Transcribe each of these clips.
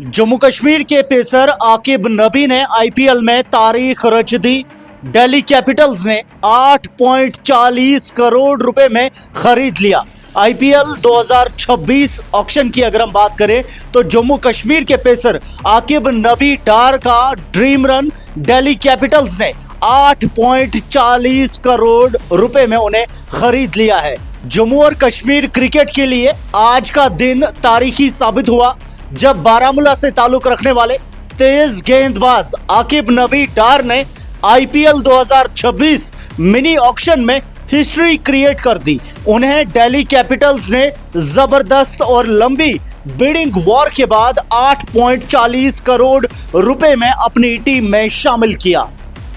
जम्मू कश्मीर के पेसर आकिब नबी ने आईपीएल में तारीख रच दी। दिल्ली कैपिटल्स ने 8.40 करोड़ रुपए में खरीद लिया। आईपीएल 2026 ऑक्शन की अगर हम बात करें तो जम्मू कश्मीर के पेसर आकिब नबी डार का ड्रीम रन दिल्ली कैपिटल्स ने 8.40 करोड़ रुपए में उन्हें खरीद लिया है। जम्मू और कश्मीर क्रिकेट के लिए आज का दिन तारीखी साबित हुआ जब बारामूला से ताल्लुक रखने वाले तेज गेंदबाज आकिब नबी डार ने आईपीएल 2026 मिनी ऑक्शन में हिस्ट्री क्रिएट कर दी। उन्हें दिल्ली कैपिटल्स ने जबरदस्त और लंबी बिडिंग वॉर के बाद 8.40 करोड़ रुपए में अपनी टीम में शामिल किया।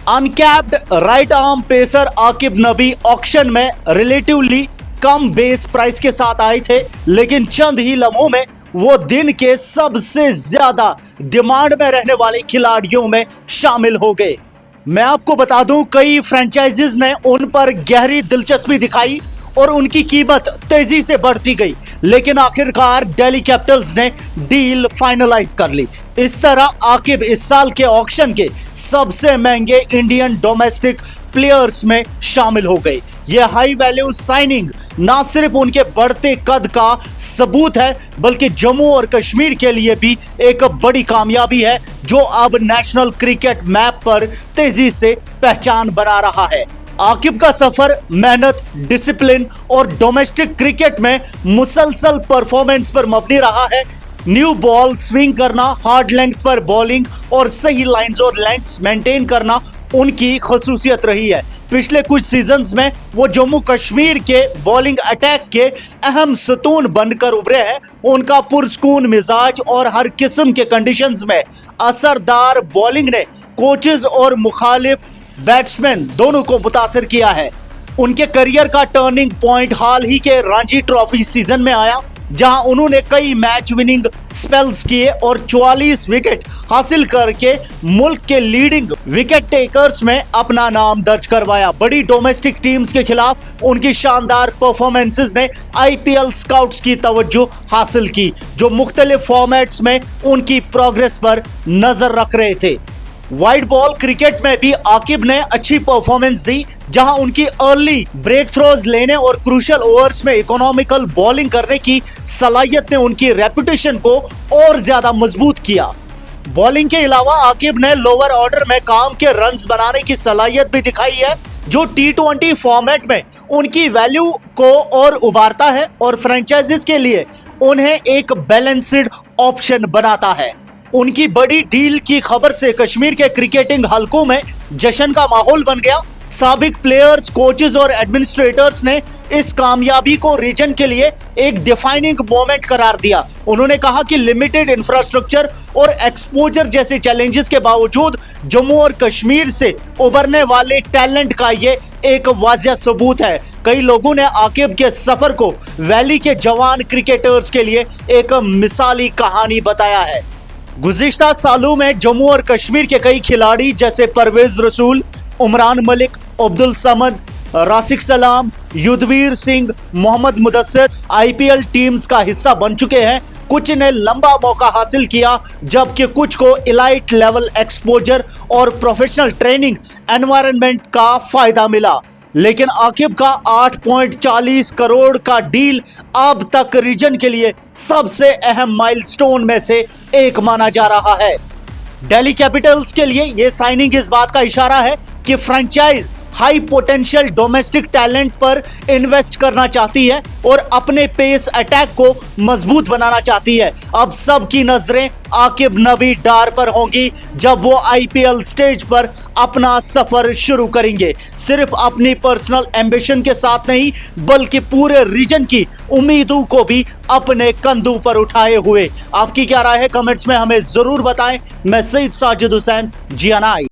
Uncapped right arm pacer Aqib नबी ऑक्शन में रिलेटिवली कम बेस प्राइस के साथ आए थे, लेकिन चंद ही लम्हों में वो दिन के सबसे ज्यादा डिमांड में रहने वाले खिलाड़ियों में शामिल हो गए। मैं आपको बता दूं, कई फ्रेंचाइजीज ने उन पर गहरी दिलचस्पी दिखाई और उनकी कीमत तेजी से बढ़ती गई, लेकिन आखिरकार दिल्ली कैपिटल्स ने डील फाइनलाइज कर ली। इस तरह आकिब इस साल के ऑक्शन के सबसे महंगे इंडियन डोमेस्टिक प्लेयर्स में शामिल हो गए। यह हाई वैल्यू साइनिंग ना सिर्फ उनके बढ़ते कद का सबूत है, बल्कि जम्मू और कश्मीर के लिए भी एक बड़ी कामयाबी है जो अब नेशनल क्रिकेट मैप पर तेजी से पहचान बना रहा है। आकिब का सफर मेहनत, डिसिप्लिन और डोमेस्टिक क्रिकेट में मुसलसल परफॉर्मेंस पर मबनी रहा है। न्यू बॉल स्विंग करना, हार्ड लेंथ पर बॉलिंग और सही लाइंस और लेंथ्स मेंटेन करना उनकी खसूसियत रही है। पिछले कुछ सीजन्स में वो जम्मू कश्मीर के बॉलिंग अटैक के अहम सतून बनकर उभरे हैं। उनका पुरस्कून मिजाज और हर किस्म के कंडीशंस में असरदार बॉलिंग ने कोचेज और मुखालिफ बैट्समैन दोनों को मुतासिर किया है। उनके करियर का टर्निंग पॉइंट हाल ही के रणजी ट्रॉफी सीजन में आया, जहां उन्होंने कई मैच विनिंग स्पेल्स किए और 44 विकेट हासिल करके मुल्क के लीडिंग विकेट टेकर्स में अपना नाम दर्ज करवाया। बड़ी डोमेस्टिक टीम्स के खिलाफ उनकी शानदार परफॉर्मेंसेस ने आईपीएल स्काउट्स की तवज्जो हासिल की, जो मुख्तलिफ फॉर्मेट्स में उनकी प्रोग्रेस पर नजर रख रहे थे। वाइड बॉल क्रिकेट में भी आकिब ने अच्छी परफॉर्मेंस दी, जहां उनकी अर्ली ब्रेक थ्रोज लेने और क्रूशियल ओवर्स में इकोनॉमिकल बॉलिंग करने की सलाहियत ने उनकी रेपुटेशन को और ज्यादा मजबूत किया। बॉलिंग के अलावा आकिब ने लोअर ऑर्डर में काम के रन्स बनाने की सलाहियत भी दिखाई है, जो T20 फॉर्मेट में उनकी वैल्यू को और उभारता है और फ्रेंचाइजीज के लिए उन्हें एक बैलेंस्ड ऑप्शन बनाता है। उनकी बड़ी डील की खबर से कश्मीर के क्रिकेटिंग हलकों में जश्न का माहौल बन गया। साबिक प्लेयर्स, कोचेज और एडमिनिस्ट्रेटर्स ने इस कामयाबी को रीजन के लिए एक डिफाइनिंग मोमेंट करार दिया। उन्होंने कहा कि लिमिटेड इंफ्रास्ट्रक्चर और एक्सपोजर जैसे चैलेंजेस के बावजूद जम्मू और कश्मीर से उभरने वाले टैलेंट का ये एक वाजिया सबूत है। कई लोगों ने आकिब के सफर को वैली के जवान क्रिकेटर्स के लिए एक मिसाली कहानी बताया है। गुज़िश्ता सालों में जम्मू और कश्मीर के कई खिलाड़ी जैसे परवेज रसूल, उमरान मलिक, अब्दुल समद, रासिक सलाम, युद्धवीर सिंह, मोहम्मद मुदस्सिर आईपीएल टीम्स का हिस्सा बन चुके हैं। कुछ ने लंबा मौका हासिल किया, जबकि कुछ को इलाइट लेवल एक्सपोजर और प्रोफेशनल ट्रेनिंग एनवायरनमेंट का फायदा मिला। लेकिन आकिब का 8.40 करोड़ का डील अब तक रीजन के लिए सबसे अहम माइलस्टोन में से एक माना जा रहा है। दिल्ली कैपिटल्स के लिए यह साइनिंग इस बात का इशारा है कि franchise high potential domestic talent पर इन्वेस्ट करना चाहती है और अपने पेस अटैक को मजबूत बनाना चाहती है। अब सबकी नजरें आकिब नबी डार पर होंगी जब वो आईपीएल स्टेज पर अपना सफर शुरू करेंगे, सिर्फ अपनी पर्सनल एम्बिशन के साथ नहीं, बल्कि पूरे रीजन की उम्मीदों को भी अपने कंधों पर उठाए हुए। आपकी क्या राय है? कमेंट्स में हमें जरूर बताएं। मैं सईद साजिद हुसैन, GNI।